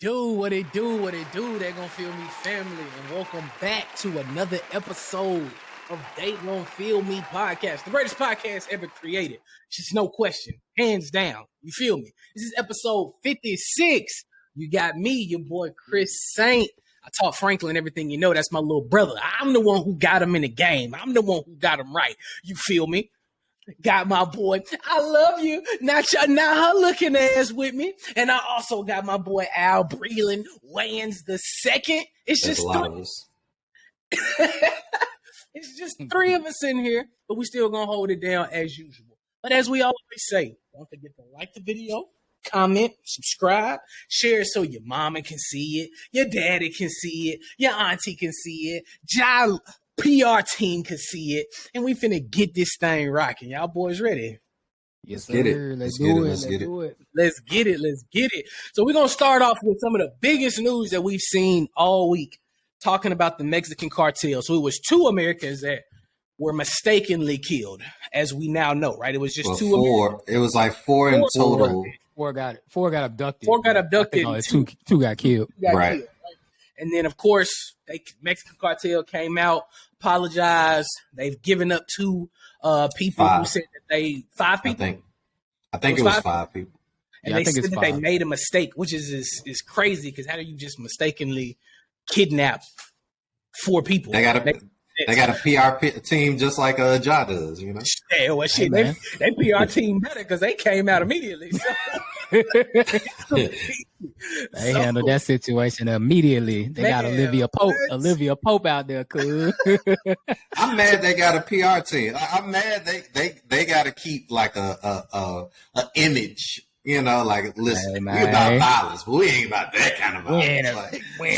do, what it do, what it do. They gonna feel me family, and welcome back to another episode of They Gonna Feel Me podcast, the greatest podcast ever created. Just no question, hands down. You feel me? This is episode 56. You got me, your boy Chris Saint. I taught Franklin everything you know. That's my little brother. I'm the one who got him in the game. I'm the one who got him right. You feel me? Got my boy, I love you. Not her looking ass with me. And I also got my boy Al Breland Wayans the second. It's That's just a lot three. of us. It's just three of us in here, but we still gonna hold it down as usual. But as we always say, don't forget to like the video, comment, subscribe, share it so your mama can see it, your daddy can see it, your auntie can see it, PR team can see it, and we finna get this thing rocking. Y'all boys ready? Yes, sir. Let's do it. Let's get it. So we're gonna start off with some of the biggest news that we've seen all week, talking about the Mexican cartel. So it was two Americans that were mistakenly killed, as we now know, right? It was just two. Four. It was like four in total. Four got abducted. Two got killed. Right. Killed. And then, of course, Mexican cartel came out, apologized. They've given up two people who said that five people. I think it was five people. And they said that they made a mistake, which is crazy, because how do you just mistakenly kidnap four people? They got a PR team just like Ja does, you know? Yeah, well, shit, they PR team better because they came out immediately. So. They handled that situation immediately. They got Olivia Pope out there, cool. I'm mad they got a PR team. I'm mad they got to keep like a image, you know, like, listen, we about violence, but we ain't about that kind of violence. We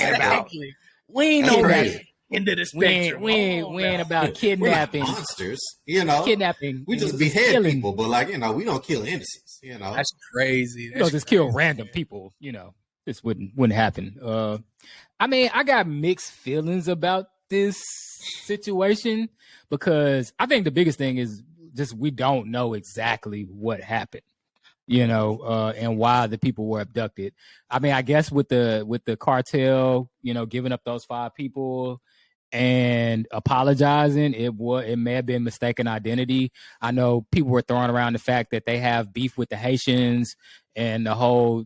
ain't no crazy. Into the spectrum. We ain't about kidnapping. We're not monsters, you know. Kidnapping. We just behead people, but like, you know, we don't kill innocents, you know. That's crazy. You don't just kill random people, you know. This wouldn't happen. I mean, I got mixed feelings about this situation, because I think the biggest thing is just we don't know exactly what happened, you know, and why the people were abducted. I mean, I guess with the cartel, you know, giving up those five people and apologizing, it may have been mistaken identity. I know people were throwing around the fact that they have beef with the Haitians and the whole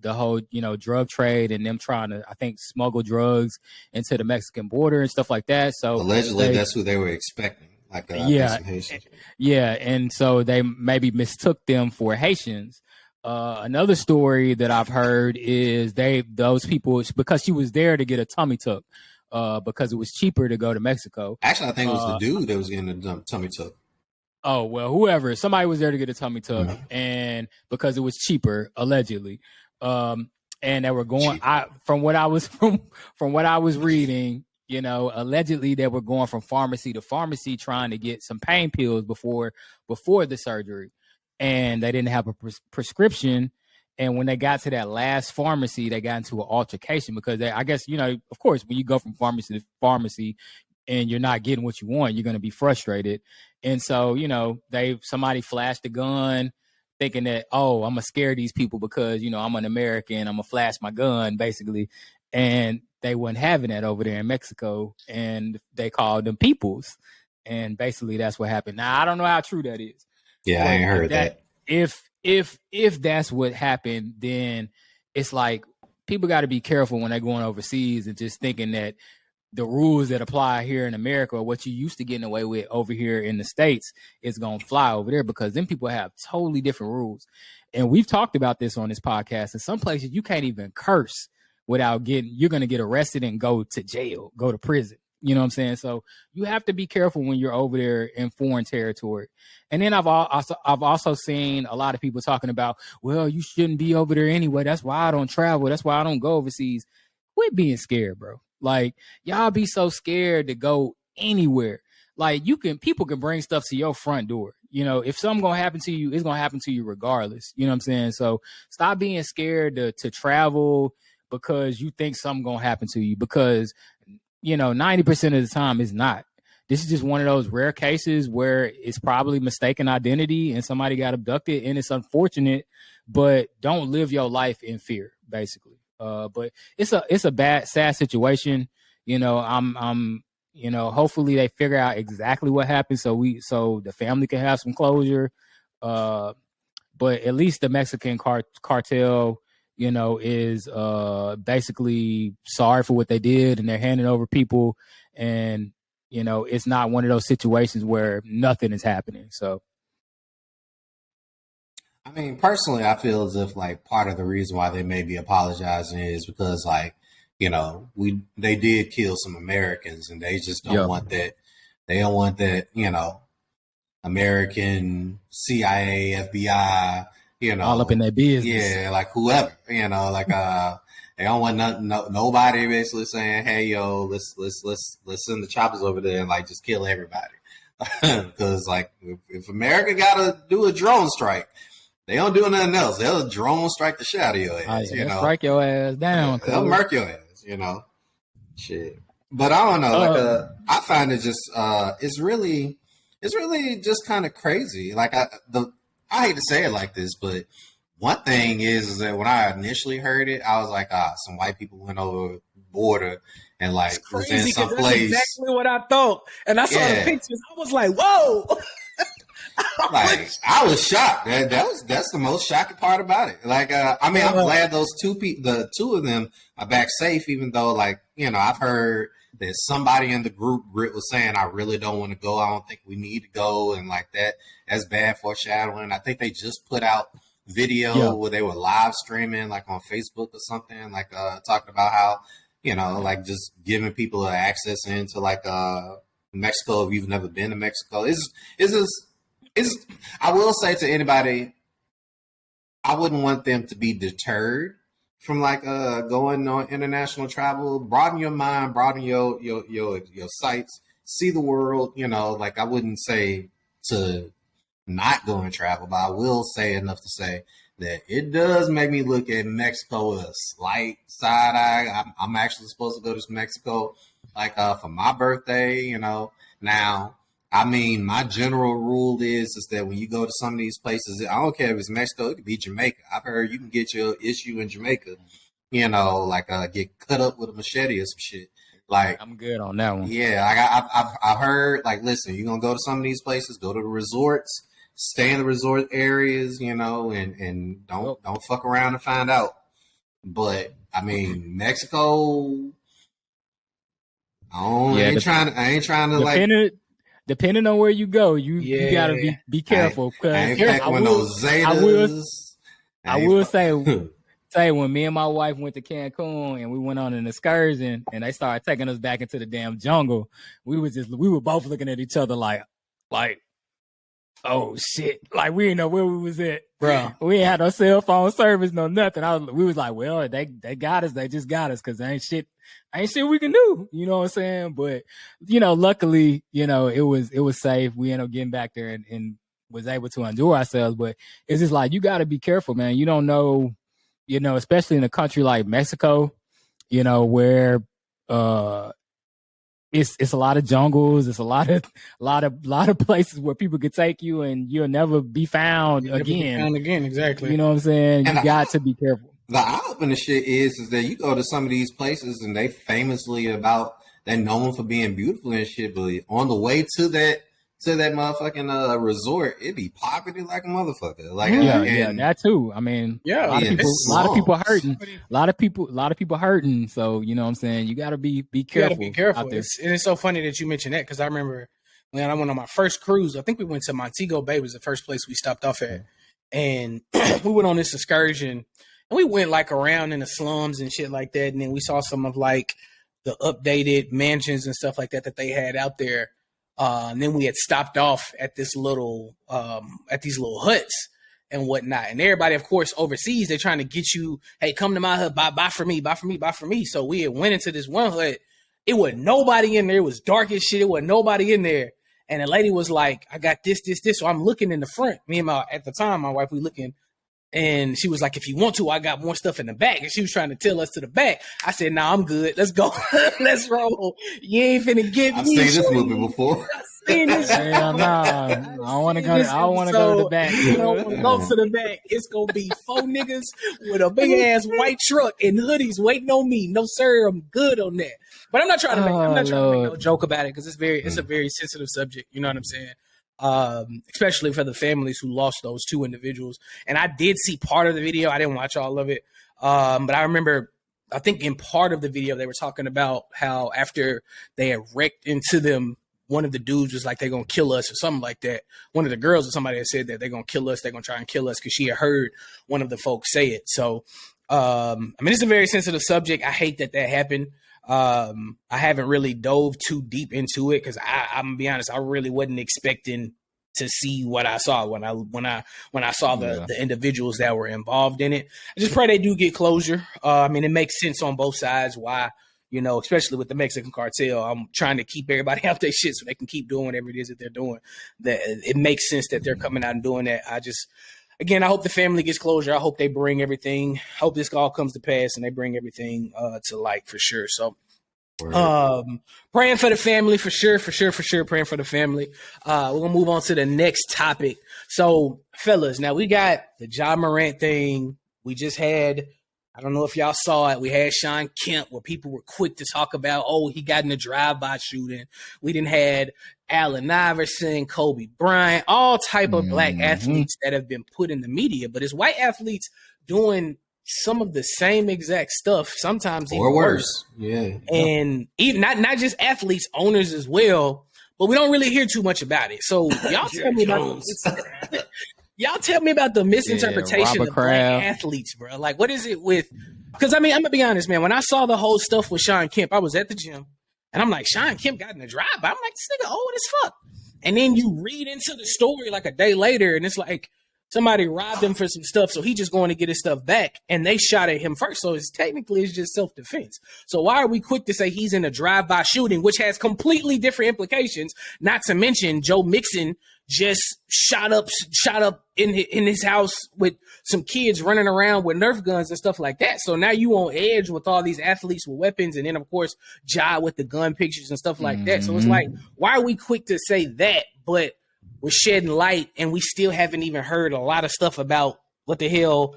you know, drug trade, and them trying to, I think, smuggle drugs into the Mexican border and stuff like that. So allegedly that's who they were expecting. Like and so they maybe mistook them for Haitians. Another story that I've heard is those people, because she was there to get a tummy tuck, because it was cheaper to go to Mexico. Actually, I think it was the dude that was getting a tummy tuck. Oh, well, somebody was there to get a tummy tuck, and because it was cheaper, allegedly. And they were going, from what I was reading, you know, allegedly they were going from pharmacy to pharmacy trying to get some pain pills before the surgery. And they didn't have a prescription. And when they got to that last pharmacy, they got into an altercation, because I guess, you know, of course, when you go from pharmacy to pharmacy and you're not getting what you want, you're going to be frustrated. And so, you know, somebody flashed a gun thinking that, oh, I'm going to scare these people because, you know, I'm an American, I'm going to flash my gun, basically. And they weren't having that over there in Mexico, and they called them peoples. And basically that's what happened. Now, I don't know how true that is. Yeah, I ain't heard that. If that's what happened, then it's like people got to be careful when they're going overseas and just thinking that the rules that apply here in America, or what you used to getting away with over here in the States, is going to fly over there, because then people have totally different rules. And we've talked about this on this podcast. In some places, you can't even curse without you're going to get arrested and go to jail, go to prison. You know what I'm saying? So you have to be careful when you're over there in foreign territory. And then I've also seen a lot of people talking about, well, you shouldn't be over there anyway. That's why I don't travel. That's why I don't go overseas. Quit being scared, bro. Like, y'all be so scared to go anywhere. Like, people can bring stuff to your front door. You know, if something gonna happen to you, it's gonna happen to you regardless. You know what I'm saying? So stop being scared to travel because you think something gonna happen to you, because, you know, 90% of the time it's not. This is just one of those rare cases where it's probably mistaken identity and somebody got abducted, and it's unfortunate, but don't live your life in fear, basically. But it's a bad, sad situation. I'm hopefully they figure out exactly what happened so the family can have some closure. But at least the Mexican cartel, is basically sorry for what they did, and they're handing over people, and it's not one of those situations where nothing is happening. So, I mean, personally, I feel as if like part of the reason why they may be apologizing is because like, they did kill some Americans, and they just don't want that. They don't want that, American CIA, FBI, all up in their business. Yeah, like whoever, they don't want nobody basically saying, "Hey, yo, let's send the choppers over there and like just kill everybody." Because like if America got to do a drone strike, they don't do nothing else. They'll drone strike the shit out of your ass. Strike your ass down. They'll murk your ass. Shit. But I don't know. I find it just it's really just kind of crazy. Like I hate to say it like this, but one thing is that when I initially heard it, I was like, some white people went over the border and like was in some place. That's exactly what I thought. And I saw the pictures. I was like, whoa. Like I was shocked. That's the most shocking part about it. Like I'm glad those the two of them are back safe, even though like, I've heard that somebody in the group was saying, I really don't want to go. I don't think we need to go. And like that's bad foreshadowing. I think they just put out video where they were live streaming like on Facebook or something, like talking about how, like just giving people access into like Mexico if you've never been to Mexico. I will say to anybody, I wouldn't want them to be deterred from like going on international travel. Broaden your mind, broaden your sights, see the world. Like I wouldn't say to not go and travel, but I will say enough to say that it does make me look at Mexico with a slight side eye. I'm actually supposed to go to Mexico like for my birthday. Now. I mean, my general rule is that when you go to some of these places, I don't care if it's Mexico, it could be Jamaica. I've heard you can get your issue in Jamaica, like get cut up with a machete or some shit. Like I'm good on that one. Yeah, I've heard like, listen, you're gonna go to some of these places, go to the resorts, stay in the resort areas, and don't fuck around and find out. But I mean, Mexico, I ain't trying to depending on where you go, you gotta be careful. I will say when me and my wife went to Cancun and we went on an excursion and they started taking us back into the damn jungle, we were both looking at each other like, oh shit! Like we didn't know where we was at, bro. We ain't had no cell phone service, no nothing. We was like, well, they got us. They just got us because ain't shit we can do. You know what I'm saying? But luckily, it was safe. We ended up getting back there and was able to endure ourselves. But it's just like you got to be careful, man. You don't know, especially in a country like Mexico, where it's a lot of jungles. It's a lot of places where people could take you and you'll never be found again. Exactly. You know what I'm saying? You got to be careful. The eye-opening shit is that you go to some of these places and they famously they're known for being beautiful and shit, but on the way to that motherfucking resort, it be poverty like a motherfucker. Like that too. I mean, a lot of people hurting. A lot of people hurting. So you know what I'm saying? You gotta be careful. You gotta be careful. And it's so funny that you mentioned that because I remember when I went on my first cruise, I think we went to Montego Bay was the first place we stopped off at. And we went on this excursion. And we went like around in the slums and shit like that. And then we saw some of like the updated mansions and stuff like that they had out there. And then we had stopped off at this at these little huts and whatnot. And everybody, of course, overseas, they're trying to get you, hey, come to my hut, buy for me. So we had went into this one hut. It wasn't nobody in there. It was dark as shit. It wasn't nobody in there. And the lady was like, I got this. So I'm looking in the front. At the time, my wife, we looking And she was like, if you want to, I got more stuff in the back. And she was trying to tell us to the back. I said, nah, I'm good. Let's go. Let's roll. You ain't finna get me. I've seen this movie before. Hell no. I don't want to go. I want to go to the back. You don't want to go to the back. It's gonna be 4 niggas with a big ass white truck and hoodies waiting on me. No sir, I'm good on that. But I'm not trying to make. I'm not trying to make no joke about it because it's a very sensitive subject. You know what I'm saying? Especially for the families who lost those 2 individuals. And I did see part of the video. I didn't watch all of it, but I remember. I think in part of the video they were talking about how after they had wrecked into them. One of the dudes was like, they're going to kill us or something like that. One of the girls or somebody had said that they're going to kill us. They're going to try and kill us because she had heard one of the folks say it. So, I mean, it's a very sensitive subject. I hate that happened. I haven't really dove too deep into it because I'm going to be honest, I really wasn't expecting to see what I saw when I saw the individuals that were involved in it. I just pray they do get closure. I mean, it makes sense on both sides why. You know, especially with the Mexican cartel, I'm trying to keep everybody out their shit so they can keep doing whatever it is that they're doing. That it makes sense that they're coming out and doing that. I hope the family gets closure. I hope they bring everything. I hope this all comes to pass and they bring everything to light for sure. So, praying for the family for sure. Praying for the family. We're gonna move on to the next topic. So, fellas, now we got the Ja Morant thing. We just had. I don't know if y'all saw it. We had Sean Kemp where people were quick to talk about, oh, he got in a drive-by shooting. We done had Allen Iverson, Kobe Bryant, all type of black athletes that have been put in the media. But it's white athletes doing some of the same exact stuff, sometimes even worse. Yeah. And even not just athletes, owners as well. But we don't really hear too much about it. So y'all tell me about Y'all tell me about the misinterpretation of black athletes, bro. Like, what is it with? Because, I mean, I'm going to be honest, man. When I saw the whole stuff with Sean Kemp, I was at the gym. And I'm like, Sean Kemp got in a drive-by. I'm like, this nigga old as fuck. And then you read into the story like a day later, and it's like somebody robbed him for some stuff, so he just going to get his stuff back. And they shot at him first. So it's just self-defense. So why are we quick to say he's in a drive-by shooting, which has completely different implications, not to mention Joe Mixon just shot up in his house with some kids running around with Nerf guns and stuff like that. So now you on edge with all these athletes with weapons, and then of course Ja with the gun pictures and stuff like that. So it's like, why are we quick to say that, but we're shedding light and we still haven't even heard a lot of stuff about what the hell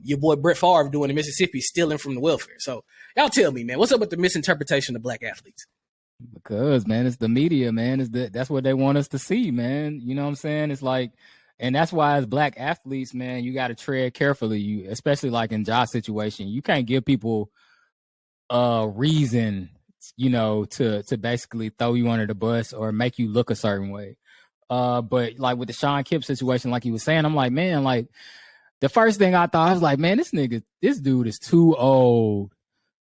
your boy Brett Favre doing in Mississippi, stealing from the welfare. So y'all tell me, man, what's up with the misinterpretation of black athletes? Because, man, it's the media, man. That's what they want us to see, man. You know what I'm saying? It's like, and that's why as black athletes, man, you got to tread carefully. Especially like in Ja's situation, you can't give people a reason, you know, to basically throw you under the bus or make you look a certain way. But like with the Sean Kemp situation, like he was saying, I'm like, man, like the first thing I thought, I was like, man, this dude is too old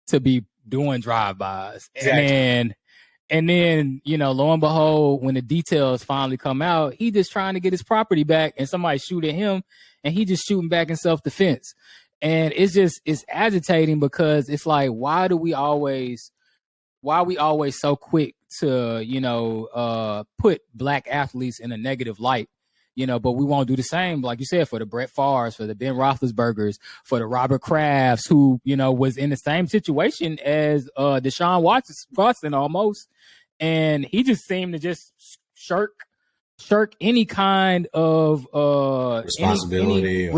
to be doing drive-bys. Exactly. And then, you know, lo and behold, when the details finally come out, he just trying to get his property back and somebody shoot at him and he just shooting back in self-defense. And it's agitating because it's like, why are we always so quick to, you know, put black athletes in a negative light? You know, but we won't do the same, like you said, for the Brett Favres, for the Ben Roethlisbergers, for the Robert Krafts, who, you know, was in the same situation as Deshaun Watson almost. And he just seemed to just shirk any kind of responsibility.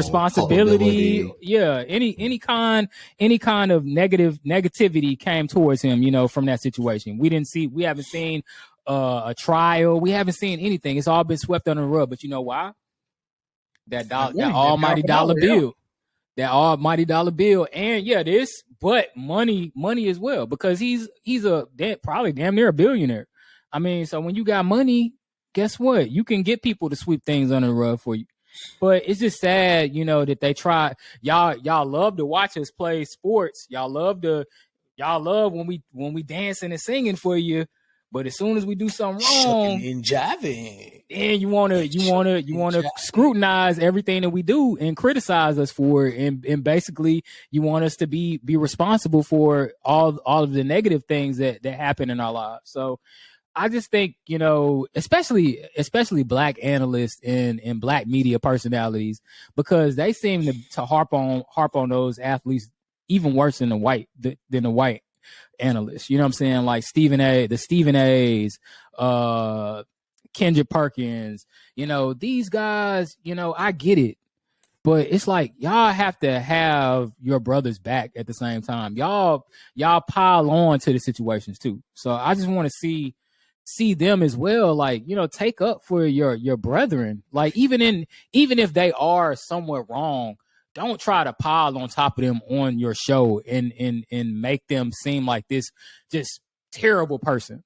Yeah, any kind of negativity came towards him, you know, from that situation. We haven't seen a trial. We haven't seen anything. It's all been swept under the rug. But you know why? That almighty dollar bill. That almighty dollar bill. And yeah, but money as well, because he's probably damn near a billionaire. I mean, so when you got money, guess what? You can get people to sweep things under the rug for you. But it's just sad, you know, that they try. Y'all love to watch us play sports. Y'all love when we dancing and singing for you. But as soon as we do something wrong and jiving, then you wanna scrutinize everything that we do and criticize us for it, and basically you want us to be responsible for all of the negative things that happen in our lives. So I just think, especially black analysts and black media personalities, because they seem to harp on those athletes even worse than the white analysts. You know what I'm saying? Like Stephen A's, Kendrick Perkins, these guys, I get it. But it's like y'all have to have your brothers back at the same time. Y'all pile on to the situations too. So I just want to see them as well. Like, take up for your brethren. Like even if they are somewhat wrong, don't try to pile on top of them on your show and make them seem like this just terrible person.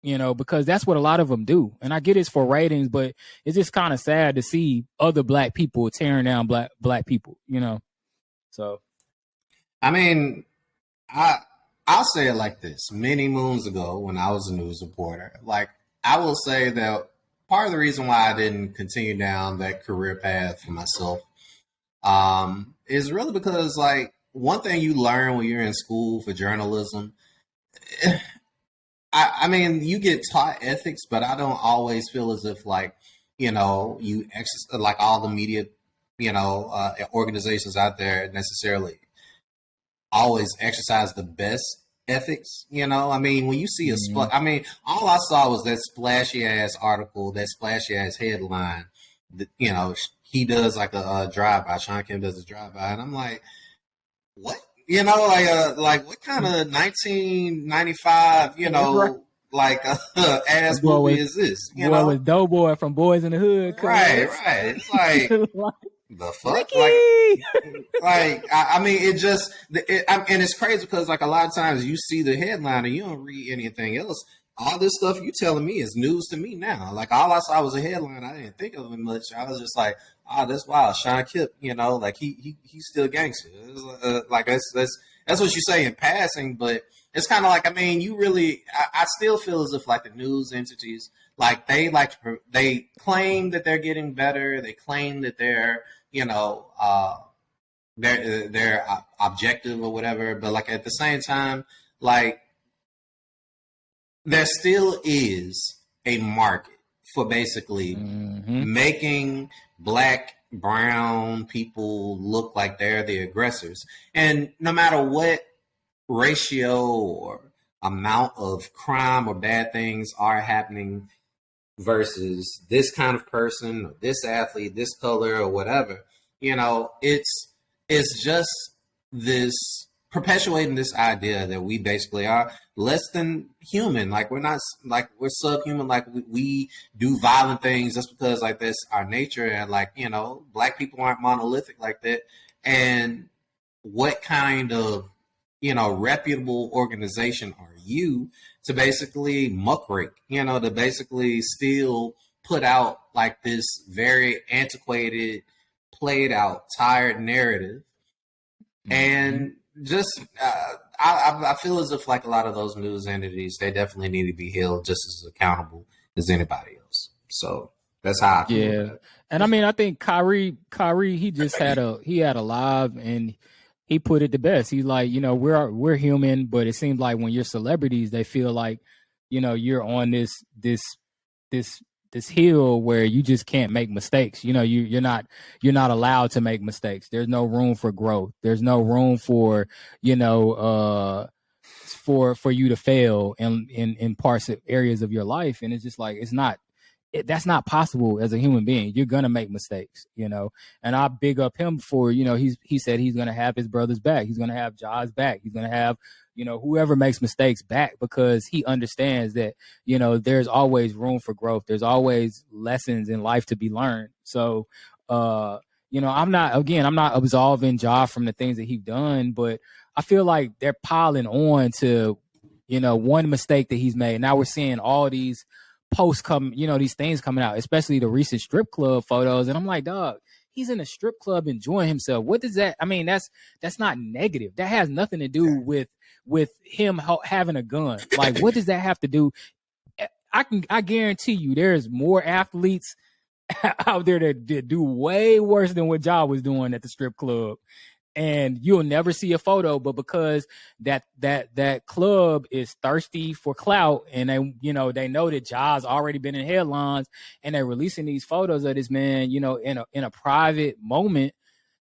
Because that's what a lot of them do. And I get it's for ratings, but it's just kind of sad to see other black people tearing down black people, So, I mean, I'll say it like this. Many moons ago, when I was a news reporter, like, I will say that part of the reason why I didn't continue down that career path for myself is really because, like, one thing you learn when you're in school for journalism, I mean, you get taught ethics, but I don't always feel as if, like, you like all the media, organizations out there necessarily always exercise the best ethics. I mean, when you see I mean, all I saw was that splashy ass article, that splashy ass headline that, he does like a drive-by. Sean Kim does a drive-by. And I'm like, what? Like what kind of 1995, like ass movie is this? With Doughboy from Boys in the Hood. Right. It's like the fuck, I mean, it just, and it's crazy because like a lot of times you see the headline and you don't read anything else. All this stuff you telling me is news to me now. Like all I saw was a headline. I didn't think of it much. I was just like, oh, that's wild. Sean Kip, like he's still gangster. Like that's what you say in passing, but it's kind of like, I mean, you really, I still feel as if like the news entities, like they claim that they're getting better. They claim that they're, they're objective or whatever. But like at the same time, like there still is a market for basically making black, brown people look like they're the aggressors. And no matter what ratio or amount of crime or bad things are happening versus this kind of person or this athlete, this color or whatever, it's just this perpetuating this idea that we basically are less than human. Like we're not, like we're subhuman, like we do violent things just because like that's our nature. And like, black people aren't monolithic like that. And what kind of, reputable organization are you to basically muckrake, to basically still put out like this very antiquated, played out, tired narrative. And just, I feel as if like a lot of those news entities, they definitely need to be held just as accountable as anybody else. So that's how I feel. Yeah. And I mean, I think Kyrie, he just had a live and he put it the best. He's like, we're human, but it seems like when you're celebrities, they feel like, you're on this hill where you just can't make mistakes. You're not allowed to make mistakes. There's no room for growth. There's no room for, for you to fail in parts of areas of your life. And it's just like, that's not possible as a human being. You're going to make mistakes, and I big up him for, he said he's going to have his brothers back. He's going to have Jaws back. He's going to have, whoever makes mistakes back, because he understands that, there's always room for growth. There's always lessons in life to be learned. So, I'm not absolving Ja from the things that he's done, but I feel like they're piling on to, one mistake that he's made. Now we're seeing all these posts come, these things coming out, especially the recent strip club photos. And I'm like, dog, he's in a strip club enjoying himself. What does that, I mean, that's not negative. That has nothing to do with him having a gun. Like, what does that have to do? I guarantee you there's more athletes out there that do way worse than what Ja was doing at the strip club. and you'll never see a photo, but because that club is thirsty for clout, and they know that Ja's already been in headlines, and they're releasing these photos of this man, in a private moment,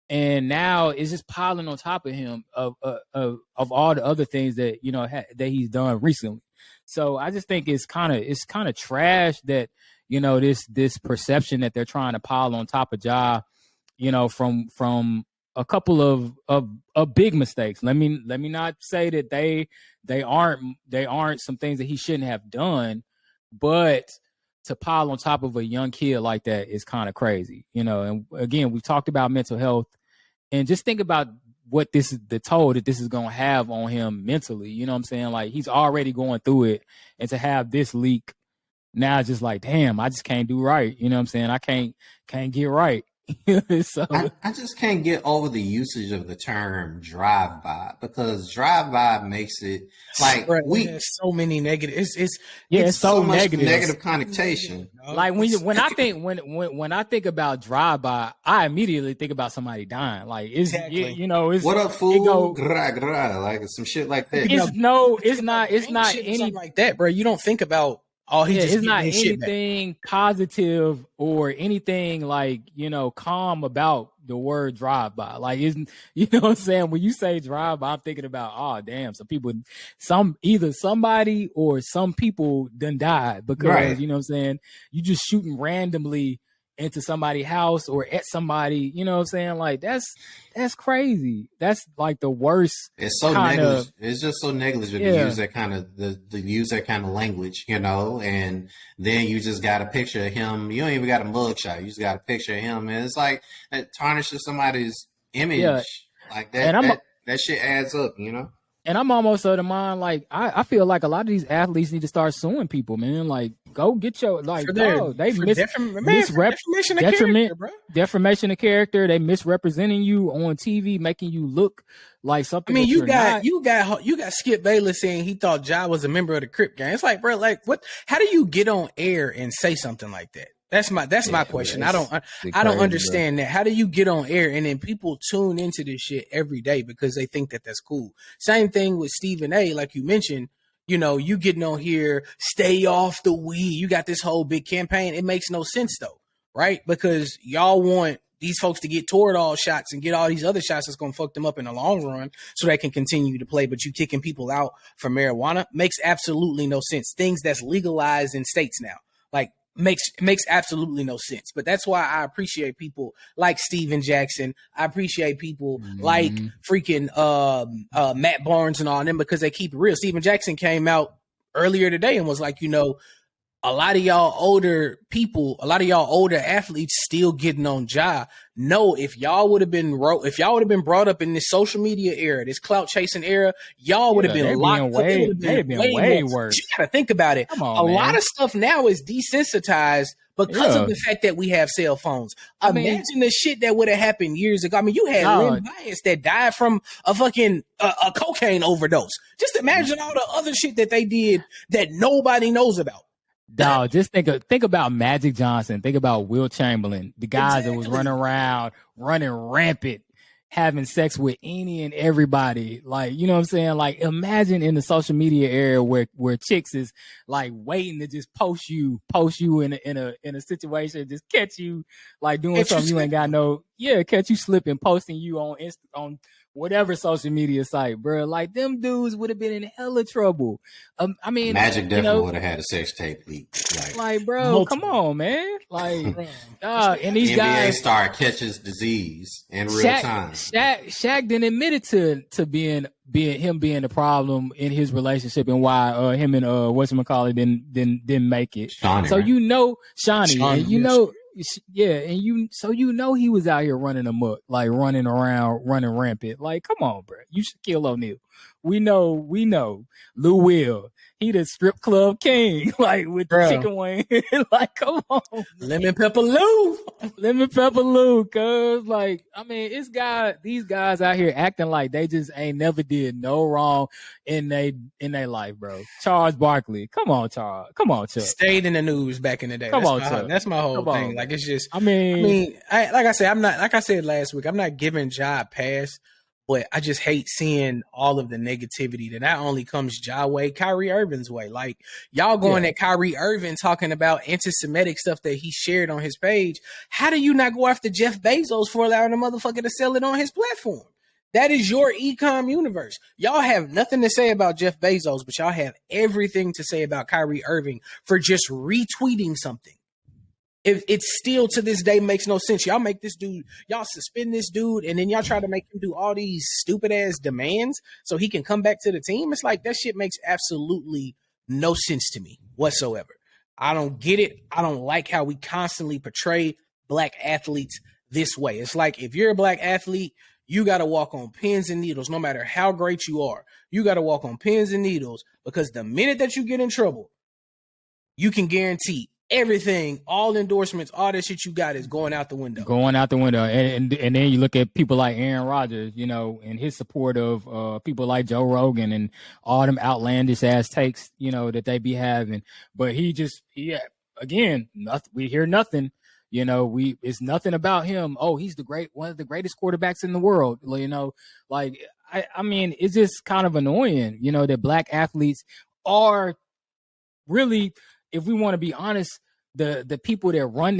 and now it's just piling on top of him of all the other things that that he's done recently. So I just think it's kind of trash that this perception that they're trying to pile on top of Ja, from a couple of big mistakes. Let me not say that they aren't some things that he shouldn't have done, but to pile on top of a young kid like that is kind of crazy, And again, we've talked about mental health, and just think about what the toll that this is going to have on him mentally. You know what I'm saying? Like, he's already going through it, and to have this leak now, it's just like, damn, I just can't do right. You know what I'm saying? I can't get right. So I just can't get over the usage of the term drive-by, because drive-by makes it like there's so many negatives. It's so much negative connotation. Like when I think about drive-by, I immediately think about somebody dying. Like it's it's what up, fool? Like some shit like that. It's not anything like that, bro. You don't think about. It's not anything positive or anything like, calm about the word drive-by. Like, what I'm saying? When you say drive-by, I'm thinking about, oh, damn, either somebody or some people done died because, right. You know what I'm saying? You just shooting randomly into somebody's house or at somebody, you know what I'm saying? Like, that's crazy. That's like the worst. It's so negligent. It's just so negligent to use that kind of use that kind of language, and then you just got a picture of him. You don't even got a mugshot. You just got a picture of him, and it's like it tarnishes somebody's image like that. And that shit adds up, And I'm almost of the mind, like, I feel like a lot of these athletes need to start suing people, man. Like, go get your, like, defamation of character. They misrepresenting you on TV, making you look like something. I mean, you got Skip Bayless saying he thought Ja was a member of the Crip gang. It's like, bro, like, what? How do you get on air and say something like that? That's my question. I don't understand that. How do you get on air and then people tune into this shit every day because they think that that's cool? Same thing with Stephen A. Like you mentioned, you getting on here, stay off the weed. You got this whole big campaign. It makes no sense though, right? Because y'all want these folks to get Toradol shots and get all these other shots that's going to fuck them up in the long run so they can continue to play. But you kicking people out for marijuana makes absolutely no sense. Things that's legalized in states now, like, makes absolutely no sense. But that's why I appreciate people like Steven Jackson. I appreciate people like freaking Matt Barnes and all them, because they keep it real. Steven Jackson came out earlier today and was like, a lot of y'all older people, a lot of y'all older athletes still getting on Ja. No, if y'all would have been brought up in this social media era, this clout chasing era, y'all would have been locked up. They'd been way worse. You gotta think about it. Come on, a lot of stuff now is desensitized because of the fact that we have cell phones. Imagine the shit that would have happened years ago. I mean, you had Lynn Bias that died from a fucking a cocaine overdose. Just imagine all the other shit that they did that nobody knows about. Dog, just think about Magic Johnson. Think about Will Chamberlain, the guys that was running around, running rampant, having sex with any and everybody. Like, you know what I'm saying? Like, imagine in the social media era where chicks is like waiting to just post you in a situation, just catch you like doing something you ain't got catch you slipping, posting you on whatever social media site, bro. Like, them dudes would have been in hella trouble. I mean, Magic definitely would have had a sex tape leak. Like, bro, come on, man. Like, and these NBA guys, star catches disease in real time. Shaq didn't admit it to being the problem in his relationship, and why him and whatchamacallit didn't make it. Shawnee, so right? Shawnee, and he was out here running amok, like running around, running rampant. Like, come on, bro. You Shaquille O'Neal. we know. Lou Will, he the strip club king, like with the chicken wing. Like, come on, Lemon Pepper Lou. Cause like, I mean, these guys out here acting like they just ain't never did no wrong in their life, bro. Charles Barkley, come on, Chuck. Stayed in the news back in the day. That's my whole thing. Like, it's just, like I said last week, I'm not giving Ja a pass, but I just hate seeing all of the negativity that not only comes Ja way, Kyrie Irving's way. Like, y'all going at Kyrie Irving talking about anti-Semitic stuff that he shared on his page. How do you not go after Jeff Bezos for allowing the motherfucker to sell it on his platform? That is your e-com universe. Y'all have nothing to say about Jeff Bezos, but y'all have everything to say about Kyrie Irving for just retweeting something. It still to this day makes no sense. Y'all make this dude, y'all suspend this dude, and then y'all try to make him do all these stupid ass demands so he can come back to the team. It's like, that shit makes absolutely no sense to me whatsoever. I don't get it. I don't like how we constantly portray black athletes this way. It's like, if you're a black athlete, you got to walk on pins and needles, no matter how great you are. You got to walk on pins and needles, because the minute that you get in trouble, you can guarantee everything, all endorsements, all that shit you got is going out the window. And then you look at people like Aaron Rodgers, you know, and his support of people like Joe Rogan and all them outlandish ass takes, you know, that they be having. But again, nothing. We hear nothing. You know, it's nothing about him. Oh, he's one of the greatest quarterbacks in the world. You know, like, I mean, it's just kind of annoying, you know, that black athletes are really, if we want to be honest, the people that run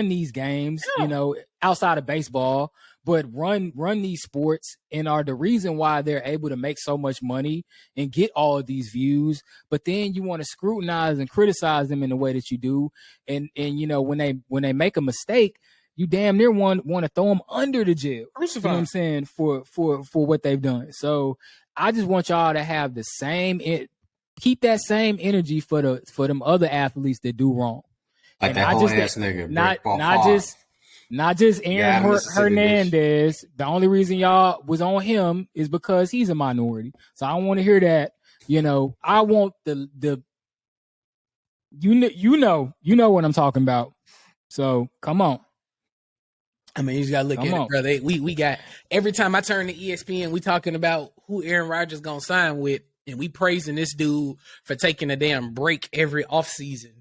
these games, you know, outside of baseball, but run these sports and are the reason why they're able to make so much money and get all of these views. But then you want to scrutinize and criticize them in the way that you do, and you know, when they make a mistake, you damn near want to throw them under the jail. You know what I'm saying, for what they've done. So I just want y'all to have the same. Keep that same energy for them other athletes that do wrong. Like and that whole ass nigga. Not just Aaron Hernandez. The only reason y'all was on him is because he's a minority. So I want to hear that. You know, I want the you know what I'm talking about. So come on. I mean, you just gotta look at it, brother. We got, every time I turn to ESPN, we talking about who Aaron Rodgers gonna sign with. And we praising this dude for taking a damn break every offseason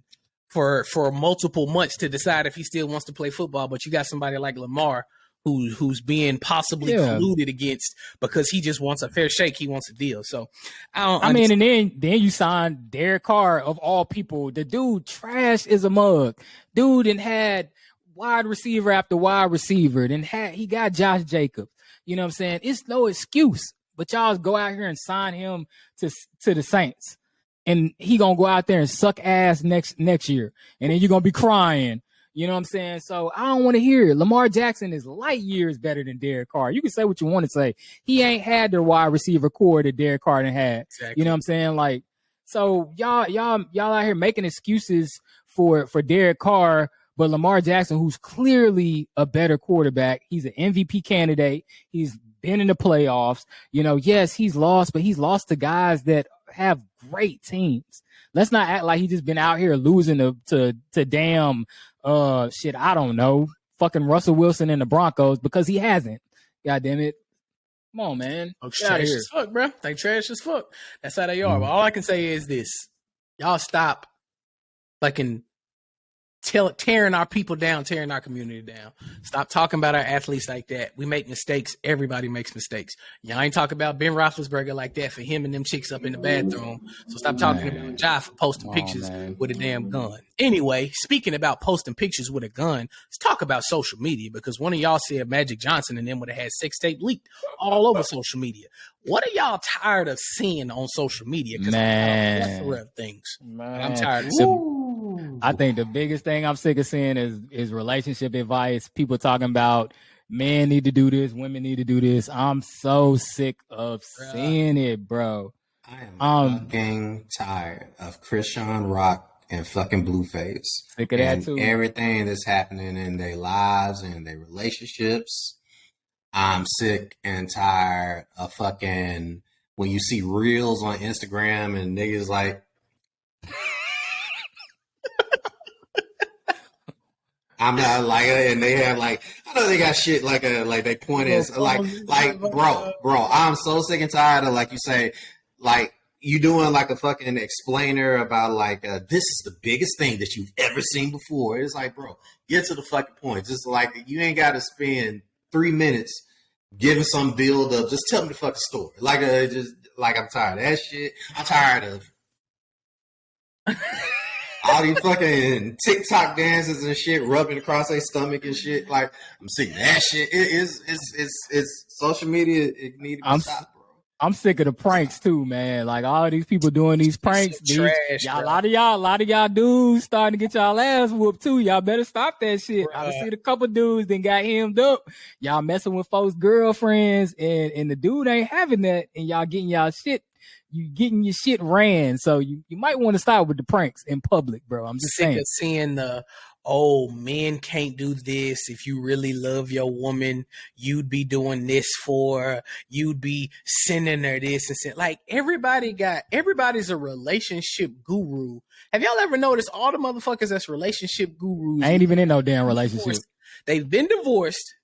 for multiple months to decide if he still wants to play football. But you got somebody like Lamar who's being possibly colluded against because he just wants a fair shake. He wants a deal. So I mean, and then you signed Derek Carr of all people. The dude trash is a mug. Dude and had wide receiver after wide receiver. Then he got Josh Jacobs. You know what I'm saying? It's no excuse. But y'all go out here and sign him to the Saints, and he gonna go out there and suck ass next year, and then you're gonna be crying. You know what I'm saying? So I don't want to hear it. Lamar Jackson is light years better than Derek Carr. You can say what you want to say. He ain't had the wide receiver core that Derek Carr had. Exactly. You know what I'm saying? Like, so y'all out here making excuses for Derek Carr, but Lamar Jackson, who's clearly a better quarterback, he's an MVP candidate. He's been in the playoffs. You know, yes, he's lost, but he's lost to guys that have great teams. Let's not act like he's just been out here losing to damn shit, I don't know, fucking Russell Wilson and the Broncos, because he hasn't. God damn it. Come on, man. Trash as fuck, bro. They trash as fuck. That's how they are. But all I can say is this. Y'all stop fucking tearing our people down, tearing our community down. Stop talking about our athletes like that. We make mistakes. Everybody makes mistakes. Y'all ain't talking about Ben Roethlisberger like that for him and them chicks up in the bathroom. So stop talking about Ja for posting pictures with a damn gun. Anyway, speaking about posting pictures with a gun, let's talk about social media, because one of y'all said Magic Johnson and them would have had sex tape leaked all over social media. What are y'all tired of seeing on social media? Because plethora of things. I'm tired of I think the biggest thing I'm sick of seeing is relationship advice. People talking about men need to do this, women need to do this. I'm so sick of seeing it, bro. I am fucking tired of Krishan Rock and fucking Blueface. Sick of that too. Everything that's happening in their lives and their relationships. I'm sick and tired of fucking when you see reels on Instagram and niggas like, I'm not like, and they have like, I know they got shit like they point is like, bro, I'm so sick and tired of, like you say, like you doing like a fucking explainer about like, this is the biggest thing that you've ever seen before. It's like, bro, get to the fucking point. Just like, you ain't got to spend 3 minutes giving some build up. Just tell me the fucking story. Like, just like, I'm tired of that shit. I'm tired of all these fucking TikTok dances and shit rubbing across their stomach and shit. Like, I'm sick of that shit. It's social media. It needs to be stopped, bro. I'm sick of the pranks too, man. Like all these people doing these pranks. Trash, a lot of y'all dudes starting to get y'all ass whooped too. Y'all better stop that shit. I've seen a couple dudes then got hemmed up. Y'all messing with folks' girlfriends, and the dude ain't having that, and y'all getting y'all shit. You getting your shit ran, so you might want to stop with the pranks in public, bro. I'm just saying. Sick of seeing men can't do this. If you really love your woman, you'd be doing this for her. You'd be sending her this and send. Like everybody's a relationship guru. Have y'all ever noticed all the motherfuckers that's relationship gurus? I ain't even in no damn relationship. They've been divorced.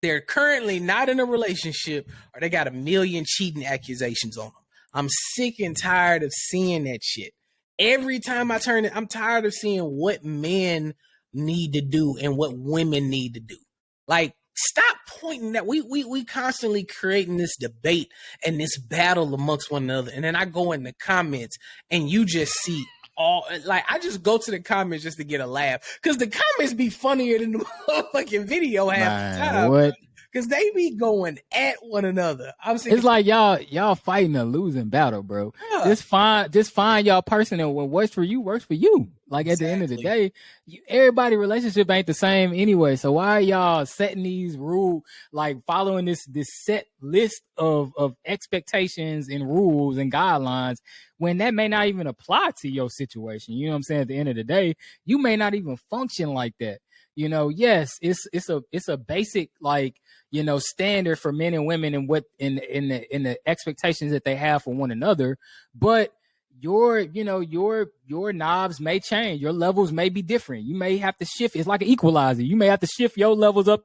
They're currently not in a relationship, or they got a million cheating accusations on them. I'm sick and tired of seeing that shit. Every time I turn it, I'm tired of seeing what men need to do and what women need to do. Like, stop pointing that. We constantly creating this debate and this battle amongst one another. And then I go in the comments and you just see I just go to the comments just to get a laugh. Because the comments be funnier than the motherfucking video half the time. What? Because they be going at one another. It's like y'all fighting a losing battle, bro. Yeah. Just find y'all person, and what works for you works for you. Like at the end of the day, everybody relationship ain't the same anyway. So why are y'all setting these rules, like following this set list of expectations and rules and guidelines when that may not even apply to your situation? You know what I'm saying? At the end of the day, you may not even function like that. You know, yes, it's a basic, like, you know, standard for men and women and what in the expectations that they have for one another, but your knobs may change. Your levels may be different. You may have to shift. It's like an equalizer. You may have to shift your levels up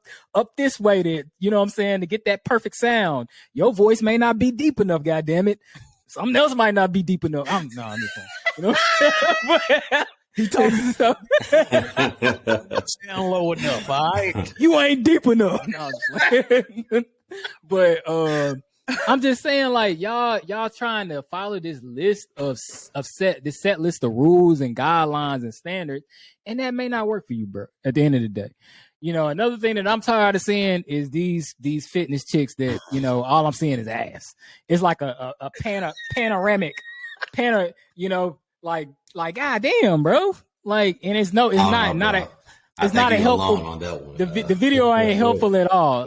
this way to, you know what I'm saying, to get that perfect sound. Your voice may not be deep enough, goddammit. Something else might not be deep enough. I'm just playing. You know what I'm saying? He told me stuff. Sound low enough, all right? You ain't deep enough. No, but I'm just saying, like, y'all trying to follow this list of set list of rules and guidelines and standards, and that may not work for you, bro. At the end of the day, you know, another thing that I'm tired of seeing is these fitness chicks that, you know, all I'm seeing is ass. It's like a panoramic, you know. Like, goddamn, bro. Like, and it's not a helpful. On that one. The video ain't helpful at all.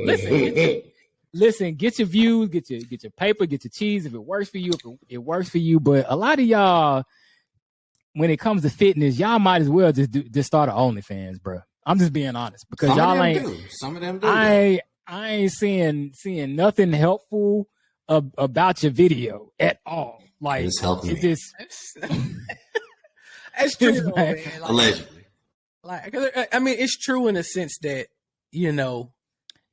Listen, get your views, get your paper, get your cheese. If it works for you, if it works for you. But a lot of y'all, when it comes to fitness, y'all might as well just start an OnlyFans, bro. I'm just being honest, because y'all ain't. Some of them do. I ain't seeing nothing helpful about your video at all. Like, it's helping me. That's true, though, man. Like, allegedly. Like, I mean, it's true in the sense that, you know,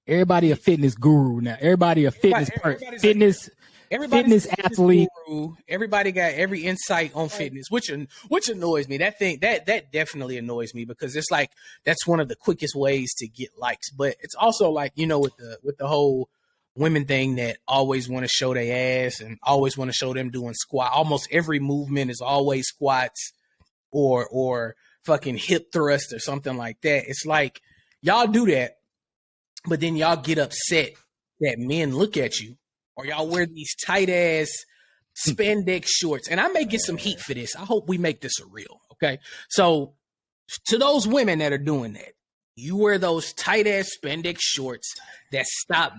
everybody a fitness guru now. Everybody a fitness fitness athlete. Guru. Everybody got every insight on fitness, which annoys me. That definitely annoys me, because it's like that's one of the quickest ways to get likes. But it's also like, you know, with the whole women thing that always want to show their ass and always want to show them doing squat. Almost every movement is always squats or fucking hip thrust or something like that. It's like, y'all do that, but then y'all get upset that men look at you, or y'all wear these tight ass spandex shorts. And I may get some heat for this. I hope we make this a real. Okay. So to those women that are doing that, you wear those tight ass spandex shorts that stop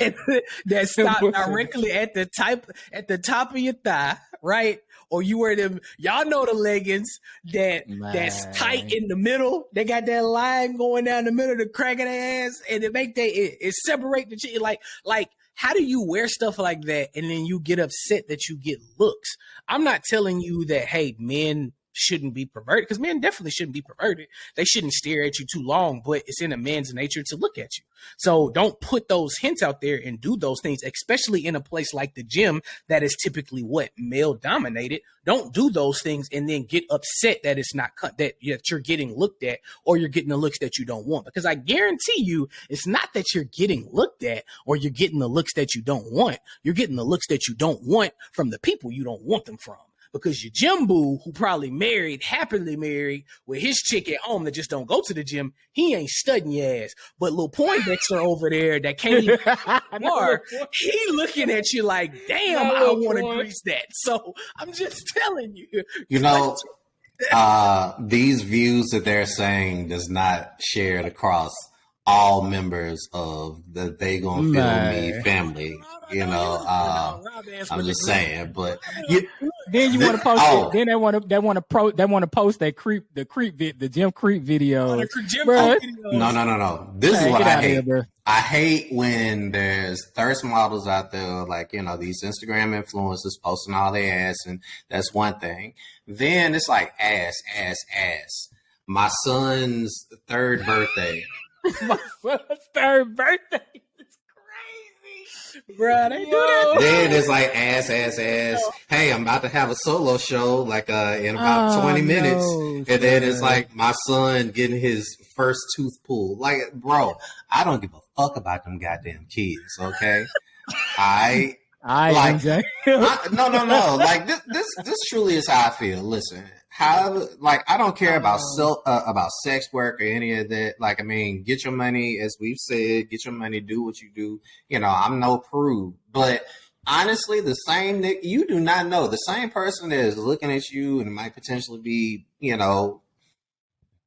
directly at the top of your thigh, right? Or you wear them, y'all know the leggings that's tight in the middle. They got that line going down the middle of the crack of their ass, and it separate the cheek. Like how do you wear stuff like that and then you get upset that you get looks? I'm not telling you that, hey, men shouldn't be perverted, because men definitely shouldn't be perverted. They shouldn't stare at you too long, but it's in a man's nature to look at you. So don't put those hints out there and do those things, especially in a place like the gym that is typically what, male dominated. Don't do those things and then get upset that it's not that you're getting looked at, or you're getting the looks that you don't want. Because I guarantee you, it's not that you're getting looked at or you're getting the looks that you don't want. You're getting the looks that you don't want from the people you don't want them from. Because your gym boo, who probably happily married with his chick at home that just don't go to the gym, he ain't studying your ass. But little Poindexter over there that can't even more, he looking at you like, damn, I want to grease that. So I'm just telling you. You know, these views that they're saying does not share it across all members of the They Gonna Feel Me family. You know, I'm just saying, but then you want to post it. Then they want to post that the gym creep video. No. This is what I hate. I hate when there's thirst models out there, like, you know, these Instagram influencers posting all their ass, and that's one thing. Then it's like ass. My son's third birthday. My son's third birthday. Bro, they do that. Then it's like ass. Hey, I'm about to have a solo show like in about 20 minutes. And then it's like my son getting his first tooth pulled. Like, bro, I don't give a fuck about them goddamn kids, okay? No. Like this truly is how I feel. Listen, I don't care about sex work or any of that. Like, I mean, get your money, as we've said, get your money, do what you do. You know, I'm no prude, but honestly, you do not know the same person that is looking at you and might potentially be, you know,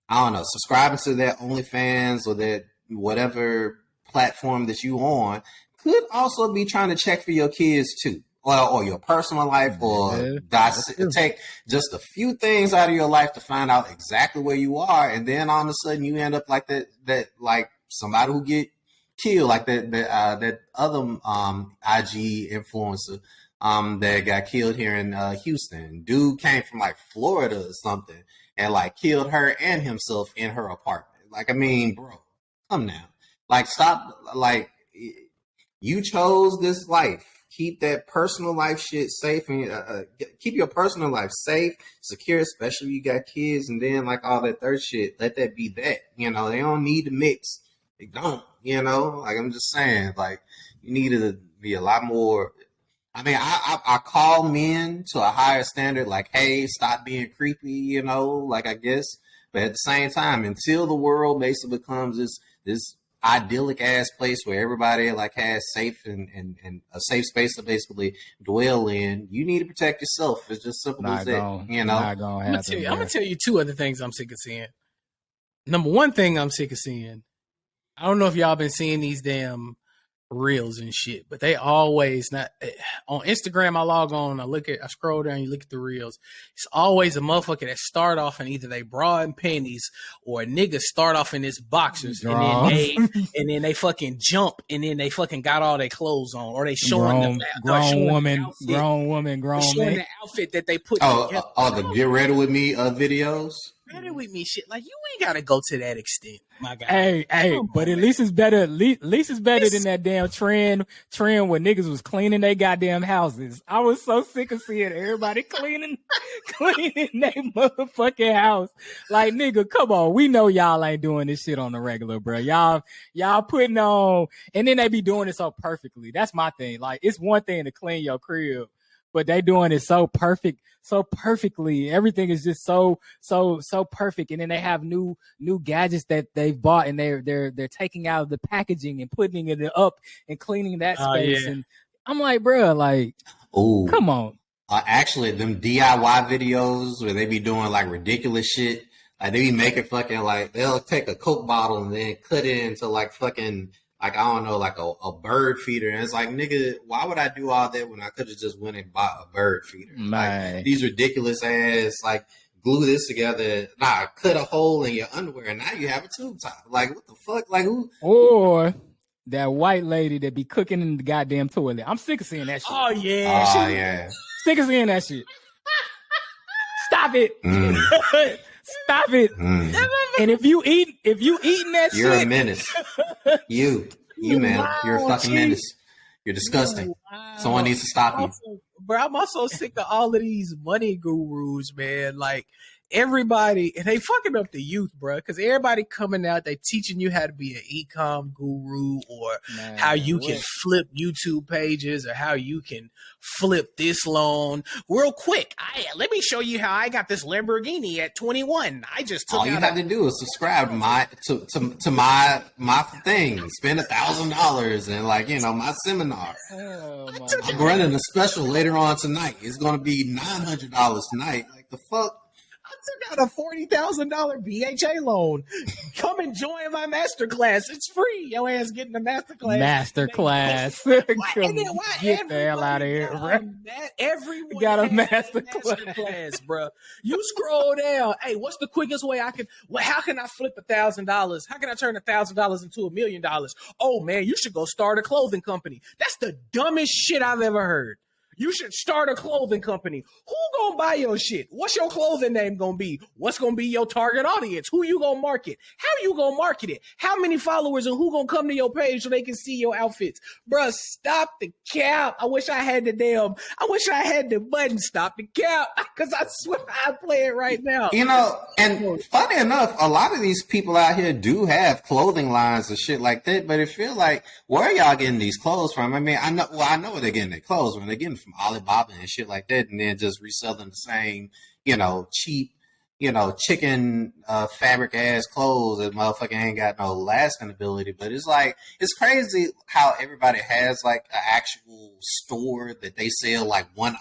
I don't know, subscribing to that OnlyFans or that whatever platform that you on, could also be trying to check for your kids too. Or your personal life, or take just a few things out of your life to find out exactly where you are, and then all of a sudden you end up like that like somebody who get killed, like that other IG influencer that got killed here in Houston. Dude came from like Florida or something and like killed her and himself in her apartment. Like, I mean, bro, come now, like stop, like you chose this life. Keep that personal life shit safe, and keep your personal life safe, secure, especially if you got kids. And then like all that third shit, let that be that. You know, they don't need to mix. They don't. You know, like I'm just saying, like you need to be a lot more. I mean, I call men to a higher standard. Like, hey, stop being creepy. You know, like I guess, but at the same time, until the world basically becomes this idyllic ass place where everybody like has safe and a safe space to basically dwell in, you need to protect yourself. It's just simple as that. You know, I'm gonna tell you two other things I'm sick of seeing. Number one thing I'm sick of seeing, I don't know if y'all been seeing these damn reels and shit, but they always not on Instagram. I log on, I scroll down, you look at the reels. It's always a motherfucker that start off in either they bra and panties, or a nigga start off in his boxers and then they fucking jump and then they fucking got all their clothes on, or they showing grown woman, showing the outfit that they put. The Get Ready With Me videos. Ready with me shit. Like, you ain't gotta go to that extent, my guy. Hey, but at least it's better. At least it's better than that damn trend where niggas was cleaning their goddamn houses. I was so sick of seeing everybody cleaning their motherfucking house. Like, nigga, come on. We know y'all ain't doing this shit on the regular, bro. Y'all putting on, and then they be doing it so perfectly. That's my thing. Like, it's one thing to clean your crib, but they doing it so perfectly. Everything is just so perfect. And then they have new gadgets that they've bought, and they're taking out of the packaging and putting it up and cleaning that space. Yeah. And I'm like, bro, like, come on. Actually, them DIY videos where they be doing like ridiculous shit. Like, they be making fucking, like, they'll take a Coke bottle and then cut it into like fucking, like, I don't know, like a bird feeder. And it's like, nigga, why would I do all that when I could have just went and bought a bird feeder? Like, these ridiculous ass, like, glue this together. Cut a hole in your underwear, and now you have a tube top. Like, what the fuck? Like, who? Or that white lady that be cooking in the goddamn toilet. I'm sick of seeing that shit. Oh yeah. Oh yeah. Sick of seeing that shit. Stop it. Stop it. And if you eating that You're shit, a menace. You man, you're a fucking menace. You're disgusting. Wow. Someone needs to stop you. Bro, I'm also sick of all of these money gurus, man. Like everybody, and they fucking up the youth, bro. Because everybody coming out, they teaching you how to be an e-com guru, or how you can flip YouTube pages, or how you can flip this loan real quick. Let me show you how I got this Lamborghini at 21. I just took all you have to do is subscribe to my thing. Spend $1,000 and my seminar. oh my I'm running a special later on tonight. It's gonna be $900 tonight. Like the fuck. I took out a $40,000 BHA loan. Come and join my masterclass. It's free. Your ass getting a masterclass. Get the hell out of here, bro. Everyone got a masterclass, bro. You scroll down. Hey, what's the quickest way how can I flip $1,000? How can I turn $1,000 into $1 million? Oh man, you should go start a clothing company. That's the dumbest shit I've ever heard. You should start a clothing company. Who gonna buy your shit? What's your clothing name gonna be? What's gonna be your target audience? Who you gonna market? How you gonna market it? How many followers and who gonna come to your page so they can see your outfits? Bruh, stop the cap. I wish I had the button. Stop the cap. Because I swear I play it right now. And funny enough, a lot of these people out here do have clothing lines and shit like that, but it feel like, where are y'all getting these clothes from? I mean, I know where they're getting their clothes from. They're getting from Alibaba and shit like that, and then just reselling the same, cheap, chicken fabric ass clothes that motherfucking ain't got no lasting ability. But it's like, it's crazy how everybody has like an actual store that they sell like one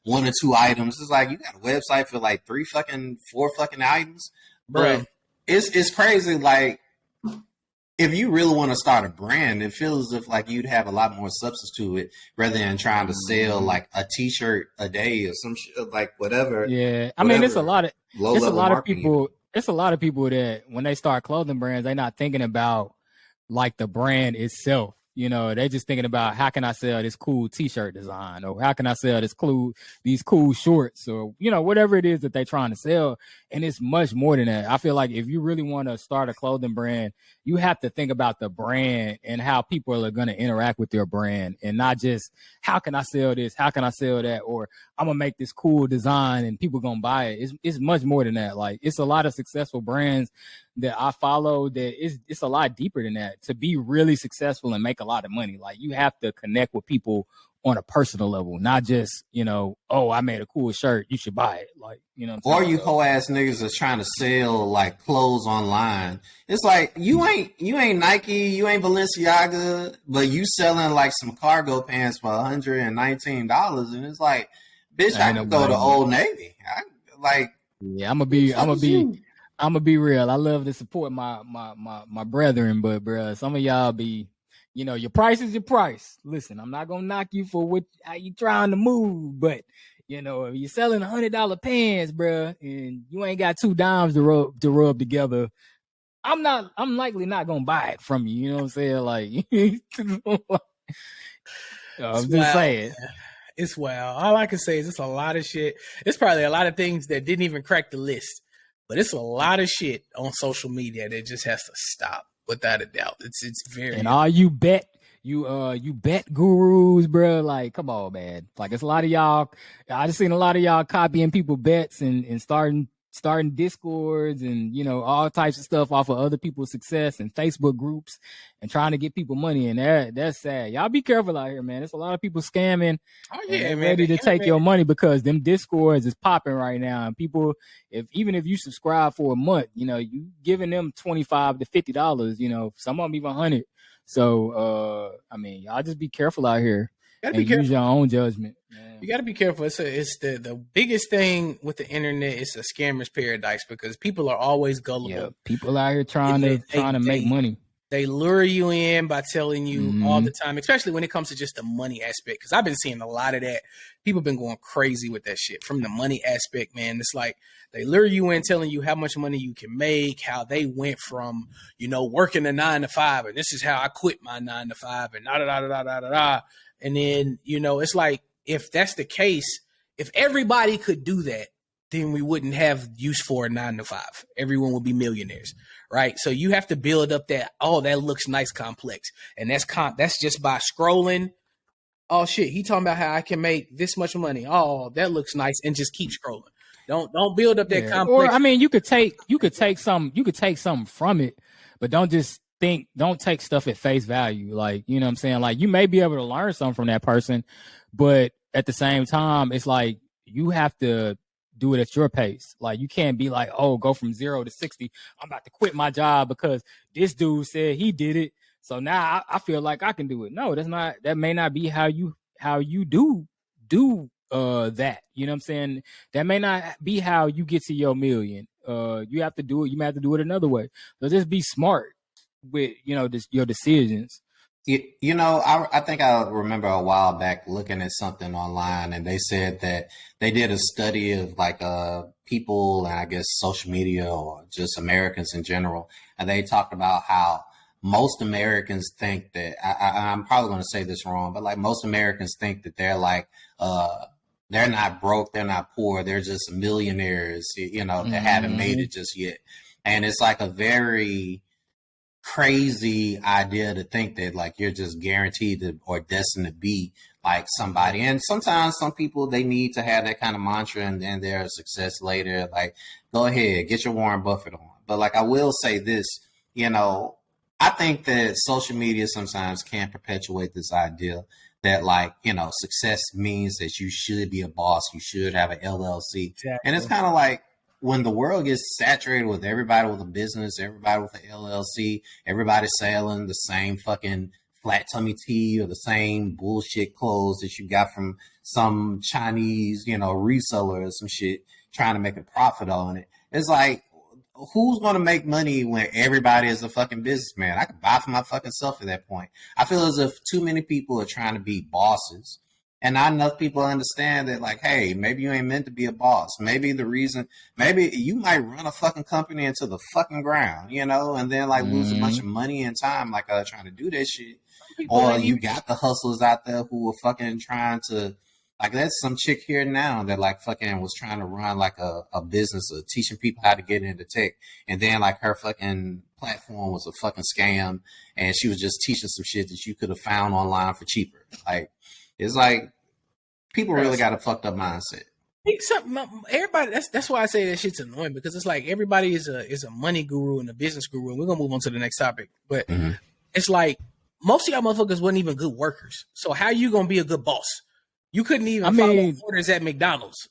or two items. It's like you got a website for like 4 fucking items, bro. But it's crazy. Like, if you really want to start a brand, it feels as if like you'd have a lot more substance to it rather than trying to sell like a t-shirt a day or some shit, like whatever. Yeah. I mean, it's a lot of people. It's a lot of people that when they start clothing brands, they're not thinking about like the brand itself. They're just thinking about, how can I sell this cool t-shirt design, or how can I sell these cool shorts, or, whatever it is that they're trying to sell. And it's much more than that. I feel like if you really want to start a clothing brand, you have to think about the brand and how people are going to interact with your brand, and not just, how can I sell this? How can I sell that? Or I'm going to make this cool design and people going to buy it. It's much more than that. Like, it's a lot of successful brands that I follow that it's a lot deeper than that. To be really successful and make a lot of money, like, you have to connect with people on a personal level, not just, oh, I made a cool shirt, you should buy it. Like, or you hoe ass niggas that's trying to sell like clothes online. It's like, you ain't Nike, you ain't Balenciaga, but you selling like some cargo pants for $119, and it's like, bitch, I can go to Old Navy. Yeah, I'm gonna be real. I love to support my brethren, but bro, some of y'all be, your price is your price. Listen, I'm not gonna knock you for how you trying to move, but if you're selling $100 pants, bro, and you ain't got 2 dimes to rub together, I'm likely not gonna buy it from you. You know what I'm saying? Like, I'm just saying. It's wild. All I can say is it's a lot of shit. It's probably a lot of things that didn't even crack the list. But it's a lot of shit on social media that just has to stop, without a doubt. It's very. And all you bet gurus, bro. Like, come on, man. Like, it's a lot of y'all. I just seen a lot of y'all copying people bets and starting discords and all types of stuff off of other people's success and Facebook groups and trying to get people money. And that's sad. Y'all be careful out here, man. There's a lot of people scamming. Oh yeah, man. Ready to take your money because them discords is popping right now. And people, even if you subscribe for a month, you giving them $25 to $50. Some of them even $100. So I mean, y'all just be careful out here. And use your own judgment. Man. You got to be careful. It's the biggest thing with the internet. It's a scammer's paradise because people are always gullible. Yeah, people out here trying to make money. They lure you in by telling you all the time, especially when it comes to just the money aspect. Because I've been seeing a lot of that. People been going crazy with that shit from the money aspect, man. It's like they lure you in, telling you how much money you can make, how they went from, working a 9 to 5, and this is how I quit my 9 to 5, and da da da da da da da. And then, it's like, if that's the case, if everybody could do that, then we wouldn't have use for a 9 to 5. Everyone would be millionaires, right? So you have to build up that, that looks nice complex. And that's just by scrolling. Oh shit, he talking about how I can make this much money. Oh, that looks nice, and just keep scrolling. Don't build up that complex. Or you could take something from it, but don't take stuff at face value. Like, you know what I'm saying? Like, you may be able to learn something from that person, but at the same time, it's like you have to do it at your pace. Like, you can't be like, oh, go from 0 to 60. I'm about to quit my job because this dude said he did it, so now I feel like I can do it. No, that may not be how you do that. You know what I'm saying? That may not be how you get to your million. You have to do it. You may have to do it another way. So just be smart with, your decisions. I think I remember a while back looking at something online, and they said that they did a study of like people and I guess social media or just Americans in general. And they talked about how most Americans think that I'm probably going to say this wrong, but like most Americans think that they're like, they're not broke, they're not poor, they're just millionaires, that haven't made it just yet. And it's like a very crazy idea to think that like you're just guaranteed to or destined to be like somebody. And sometimes some people, they need to have that kind of mantra, and then they're a success later. Like, go ahead, get your Warren Buffett on. But like, I will say this, I think that social media sometimes can perpetuate this idea that like, success means that you should be a boss, you should have an LLC. Exactly. And it's kind of like, when the world gets saturated with everybody with a business, everybody with an LLC, everybody selling the same fucking flat tummy tea or the same bullshit clothes that you got from some Chinese, reseller or some shit, trying to make a profit on it. It's like, who's going to make money when everybody is a fucking businessman? I could buy for my fucking self at that point. I feel as if too many people are trying to be bosses. And not enough people understand that, like, hey, maybe you ain't meant to be a boss. Maybe you might run a fucking company into the fucking ground, and then like lose a bunch of money and time, like trying to do that shit. Or you got the hustlers out there who are fucking trying to, like, there's some chick here now that like fucking was trying to run like a business of teaching people how to get into tech. And then like her fucking platform was a fucking scam, and she was just teaching some shit that you could have found online for cheaper. Like, it's like, people really got a fucked up mindset. Everybody, that's why I say that shit's annoying, because it's like everybody is a money guru and a business guru, and we're gonna move on to the next topic. But it's like most of y'all motherfuckers wasn't even good workers. So how you gonna be a good boss? You couldn't even follow orders at McDonald's.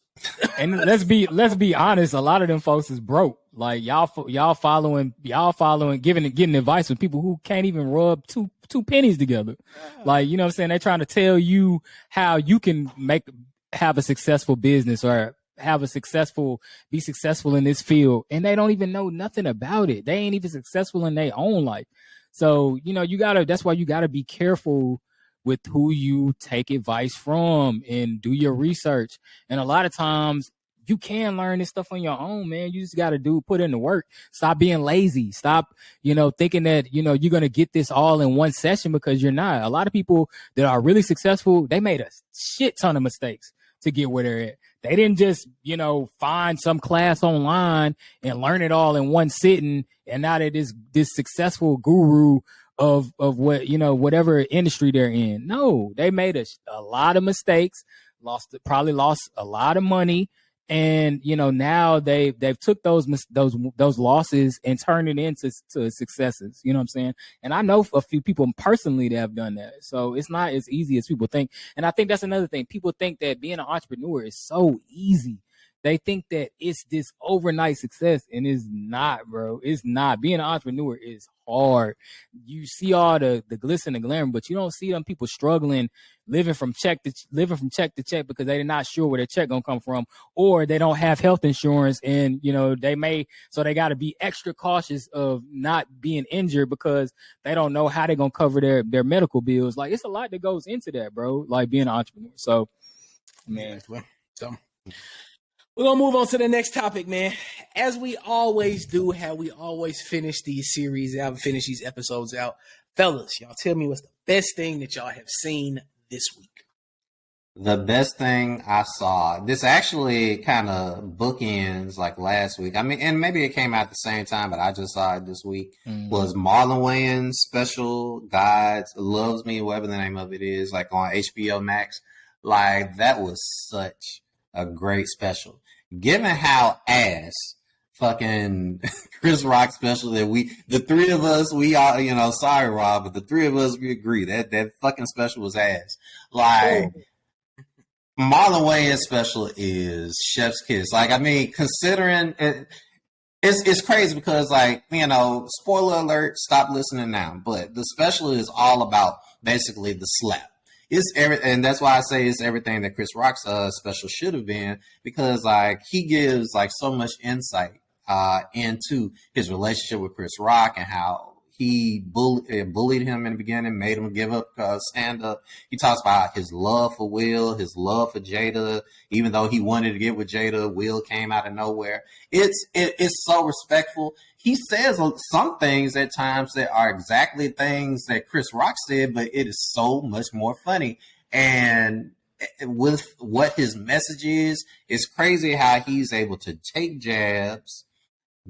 And let's be honest, a lot of them folks is broke. Like y'all following, getting advice from people who can't even rub two pennies together. Like, you know what I'm saying? They're trying to tell you how you can have a successful business or be successful in this field, and they don't even know nothing about it. They ain't even successful in their own life. So, that's why you gotta be careful with who you take advice from and do your research. And a lot of times you can learn this stuff on your own, man. You just got to put in the work. Stop being lazy. Stop, thinking that, you're going to get this all in one session, because you're not. A lot of people that are really successful, they made a shit ton of mistakes to get where they're at. They didn't just, find some class online and learn it all in one sitting. And now that this successful guru of what, whatever industry they're in. No, they made a lot of mistakes, probably lost a lot of money. And, now they've took those losses and turned it into successes. You know what I'm saying? And I know a few people personally that have done that. So it's not as easy as people think. And I think that's another thing. People think that being an entrepreneur is so easy. They think that it's this overnight success, and it's not, bro. It's not. Being an entrepreneur is hard. You see all the glitz and the glamour, but you don't see them people struggling living from check to check because they're not sure where their check gonna come from, or they don't have health insurance, and they got to be extra cautious of not being injured because they don't know how they're gonna cover their medical bills. Like, it's a lot that goes into that, bro. Like, being an entrepreneur. So, man, so we're gonna move on to the next topic, man. As we always do, how we always finish these series out, finish these episodes out. Fellas, y'all tell me what's the best thing that y'all have seen this week. The best thing I saw, this actually kind of bookends like last week. I mean, and maybe it came out at the same time, but I just saw it this week, was Marlon Wayans' special, God Loves Me, whatever the name of it is, like on HBO Max. Like, that was such a great special. Given how ass fucking Chris Rock special that the three of us, we all, sorry, Rob, but the three of us, we agree that fucking special was ass. Like, Marlon Wayans special is chef's kiss. Like, I mean, considering it's crazy because, like, spoiler alert, stop listening now. But the special is all about basically the slap. And that's why I say it's everything that Chris Rock's special should have been, because like he gives like so much insight into his relationship with Chris Rock and how he bullied him in the beginning, made him give up stand up. He talks about his love for Will, his love for Jada. Even though he wanted to get with Jada, Will came out of nowhere. It's so respectful. He says some things at times that are exactly things that Chris Rock said, but it is so much more funny. And with what his message is, it's crazy how he's able to take jabs,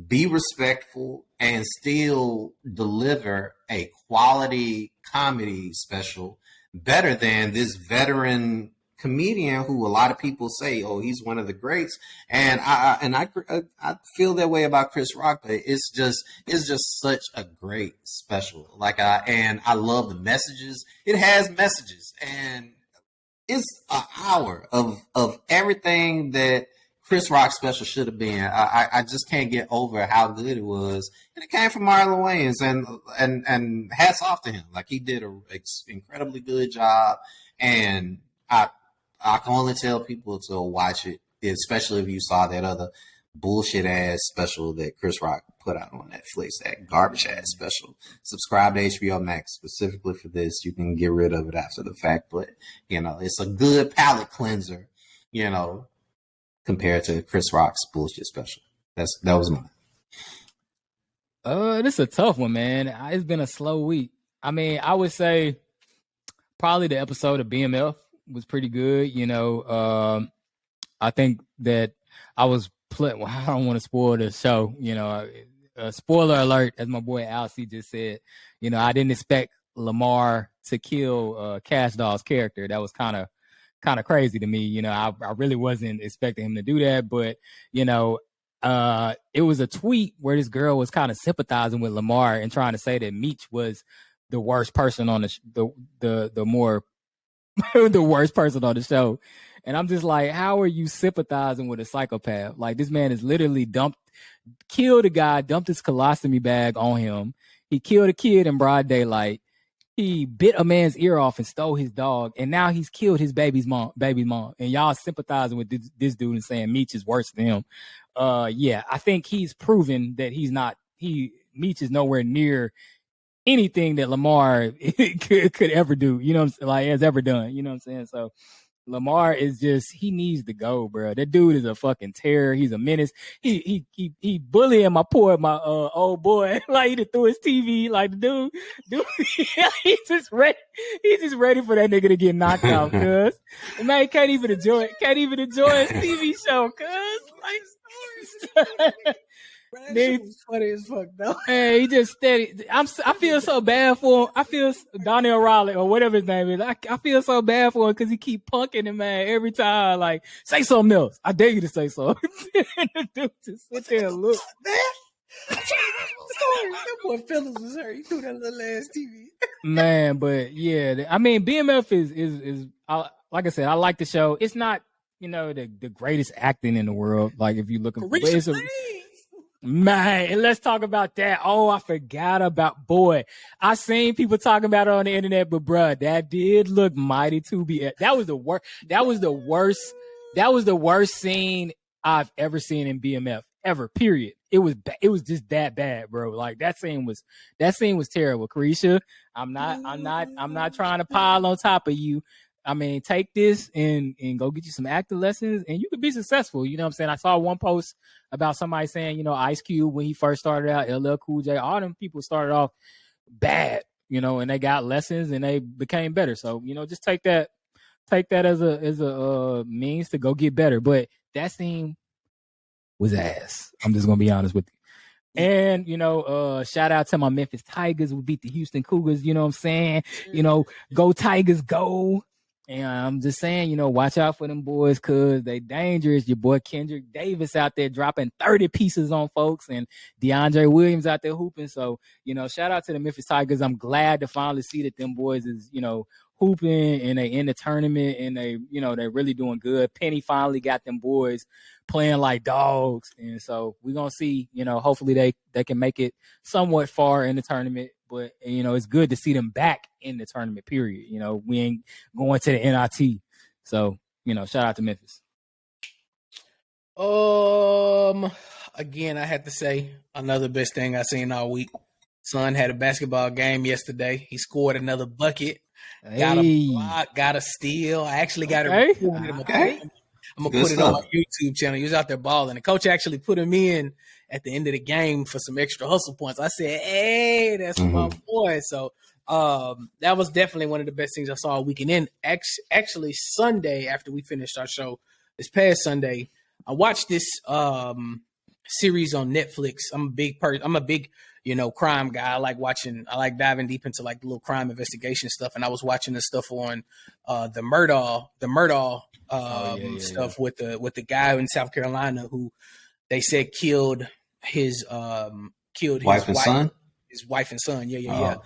be respectful, and still deliver a quality comedy special better than this veteran comedian who a lot of people say, oh, he's one of the greats. And I feel that way about Chris Rock, but it's just such a great special. Like, and I love the messages. It has messages, and it's an hour of everything that Chris Rock special should have been. I just can't get over how good it was, and it came from Marlon Wayans, and hats off to him. Like, he did an incredibly good job, and I can only tell people to watch it, especially if you saw that other bullshit ass special that Chris Rock put out on Netflix, that garbage ass special. Subscribe to HBO Max specifically for this. You can get rid of it after the fact, but it's a good palate cleanser, compared to Chris Rock's bullshit special. That was mine. This is a tough one, man. It's been a slow week. I mean, I would say probably the episode of BMF was pretty good. I think that I was well, I don't want to spoil the show. Spoiler alert, as my boy Alcy just said. I didn't expect Lamar to kill Cash Doll's character. That was kind of crazy to me. I really wasn't expecting him to do that, but it was a tweet where this girl was kind of sympathizing with Lamar and trying to say that Meech was the worst person on the more the worst person on the show. And I'm just like, how are you sympathizing with a psychopath? Like, this man is literally killed a guy, dumped his colostomy bag on him. He killed a kid in broad daylight. He bit a man's ear off and stole his dog. And now he's killed his baby's mom. And y'all sympathizing with this dude and saying Meech is worse than him. Yeah, I think he's proven that Meech is nowhere near anything that Lamar could ever do, has ever done, you know what I'm saying? So Lamar is he needs to go, bro. That dude is a fucking terror. He's a menace. He bullying my old boy. Like, he threw his TV. Like, the dude, he's just ready for that nigga to get knocked out, cuz. Man, he can't even enjoy his TV show, cuz. Like, that was funny as fuck, though. Hey, he just steady. I feel so bad for him. I feel Donnell Raleigh or whatever his name is. I feel so bad for him because he keep punking him, man, every time. Like, say something else. I dare you to say something. Dude, just sit there and look. That boy Phillips was hurt. He threw that little ass TV. Man, but yeah, I mean, BMF is like I said, I like the show. It's not the greatest acting in the world. Like, if you look, Man, and let's talk about that. Oh, I forgot about boy. I seen people talking about it on the internet, but bruh, that did look mighty to be. That was the worst. That was the worst. That was the worst scene I've ever seen in BMF ever. Period. It was just that bad, bro. Like that scene was terrible. Carisha, I'm not trying to pile on top of you. I mean, take this and go get you some acting lessons and you could be successful. You know what I'm saying? I saw one post about somebody saying, you know, Ice Cube, when he first started out, LL Cool J, all them people started off bad, you know, and they got lessons and they became better. So, you know, just take that as a means to go get better. But that scene was ass. I'm just going to be honest with you. And, you know, shout out to my Memphis Tigers. We beat the Houston Cougars, you know what I'm saying? You know, go Tigers, go. And I'm just saying, you know, watch out for them boys because they dangerous. Your boy Kendrick Davis out there dropping 30 pieces on folks and DeAndre Williams out there hooping. So, you know, shout out to the Memphis Tigers. I'm glad to finally see that them boys is, you know, hooping and they in the tournament and they, you know, they're really doing good. Penny finally got them boys playing like dogs. And so we're going to see, you know, hopefully they can make it somewhat far in the tournament. But, you know, it's good to see them back in the tournament, period. You know, we ain't going to the NIT. So, you know, shout out to Memphis. Again, I have to say another best thing I seen all week. Son had a basketball game yesterday. He scored another bucket. Hey. Got a block, got a steal. I actually got it. Okay. I'm gonna put it on my YouTube channel. He was out there balling. The coach actually put him in at the end of the game for some extra hustle points. I said, "Hey, that's my boy." So that was definitely one of the best things I saw all weekend. And then actually Sunday, after we finished our show this past Sunday, I watched this series on Netflix. I'm a big you know, crime guy. I like diving deep into like the little crime investigation stuff. And I was watching this stuff on the Murdaugh stuff with the guy in South Carolina who they said killed his wife and son. His wife and son. Yeah.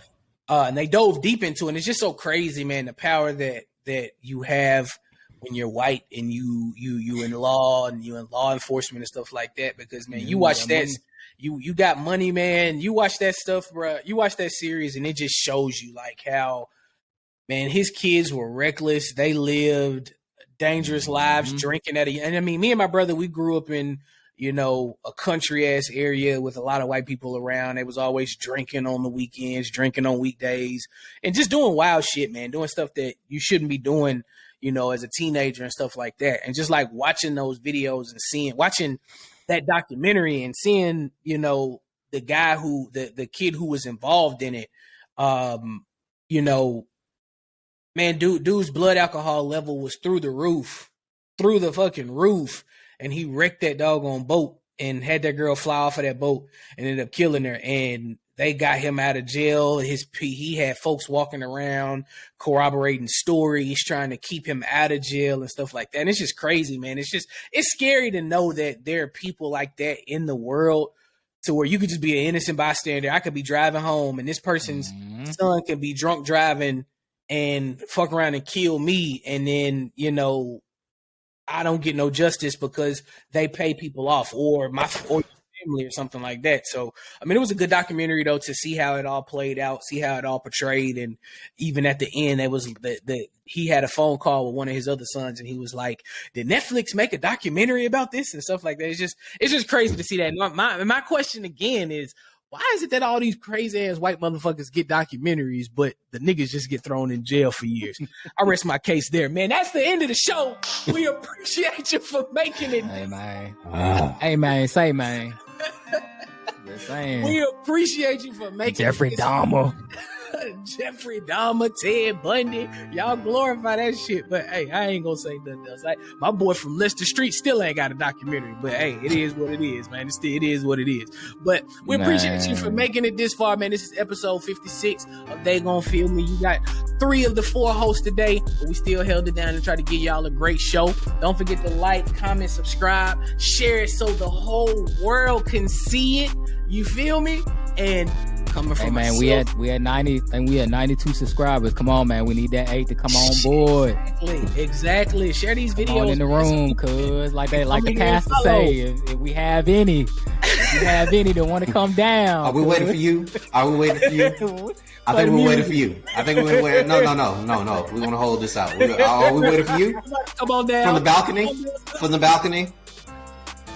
And they dove deep into it. And it's just so crazy, man, the power that you have when you're white and you in law and you in law enforcement and stuff like that. Because man, you watch that. You got money, man. You watch that stuff, bro. You watch that series, and it just shows you like how, man, his kids were reckless. They lived dangerous lives, drinking and I mean, me and my brother, we grew up in, you know, a country ass area with a lot of white people around. They was always drinking on the weekends, drinking on weekdays, and just doing wild shit, man. Doing stuff that you shouldn't be doing, you know, as a teenager and stuff like that. And just like watching those videos and watching that documentary and seeing, you know, the guy the kid who was involved in it, you know, man, dude's blood alcohol level was through the fucking roof. And he wrecked that doggone boat and had that girl fly off of that boat and ended up killing her. And they got him out of jail. He had folks walking around corroborating stories, trying to keep him out of jail and stuff like that. And it's just crazy, man. It's scary to know that there are people like that in the world, to where you could just be an innocent bystander. I could be driving home and this person's son can be drunk driving and fuck around and kill me. And then, you know, I don't get no justice because they pay people off or your family or something like that. So, I mean, it was a good documentary though, to see how it all played out, see how it all portrayed. And even at the end, it was he had a phone call with one of his other sons and he was like, did Netflix make a documentary about this and stuff like that? It's just crazy to see that. My question again is, why is it that all these crazy ass white motherfuckers get documentaries, but the niggas just get thrown in jail for years? I rest my case there, man. That's the end of the show. We appreciate you for making it. Hey, man. Hey, man. Say, man. Just saying. We appreciate you for making Jeffrey Dahmer. Jeffrey Dahmer, Ted Bundy. Y'all glorify that shit. But, hey, I ain't going to say nothing else. My boy from Leicester Street still ain't got a documentary. But, hey, it is what it is, man. It is what it is. But we appreciate you for making it this far, man. This is episode 56 of They Gon' Feel Me. You got 3 of the 4 hosts today, but we still held it down and tried to give y'all a great show. Don't forget to like, comment, subscribe, share it so the whole world can see it. You feel me? And coming from man, we had 90 and we had 92 subscribers. Come on, man, we need that 8 to come on board. Exactly. Share these videos in the room, cuz like the pastor say, if we have any. You have any that want to come down? Are we waiting for you? Are we waiting for you? I think we're waiting for you. I think we're waiting. No. We want to hold this out. Are we waiting for you? Come on down. From the balcony? From the balcony?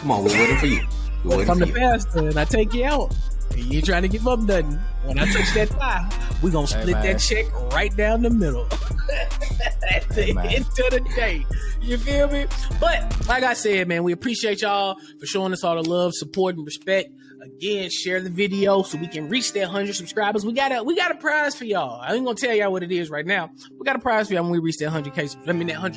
Come on, we're waiting for you. We're waiting From for the you. pastor, and I take you out. And you ain't trying to give up nothing. When I touch that thigh, we gonna split that check right down the middle. That's the end of the day. You feel me? But like I said, man, we appreciate y'all for showing us all the love, support, and respect. Again, share the video so we can reach that 100 subscribers. We got a prize for y'all. I ain't gonna tell y'all what it is right now. We got a prize for y'all when we reach that 100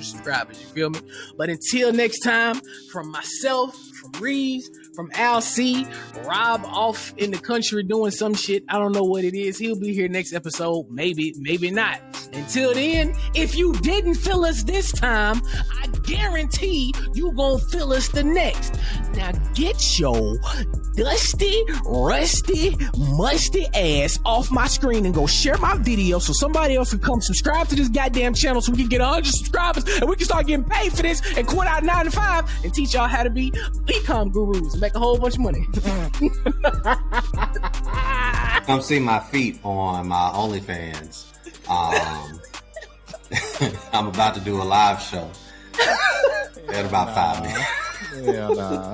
subscribers. You feel me? But until next time, from myself, from Reeves, from Al C, Rob off in the country doing some shit. I don't know what it is. He'll be here next episode. Maybe not. Until then, if you didn't feel us this time, I guarantee you gonna feel us the next. Now get your dusty, rusty, musty ass off my screen and go share my video so somebody else can come subscribe to this goddamn channel so we can get 100 subscribers and we can start getting paid for this and quit our 9 to 5 and teach y'all how to be e-com gurus and make a whole bunch of money. Come see my feet on my OnlyFans. I'm about to do a live show in about 5 minutes. Hell nah.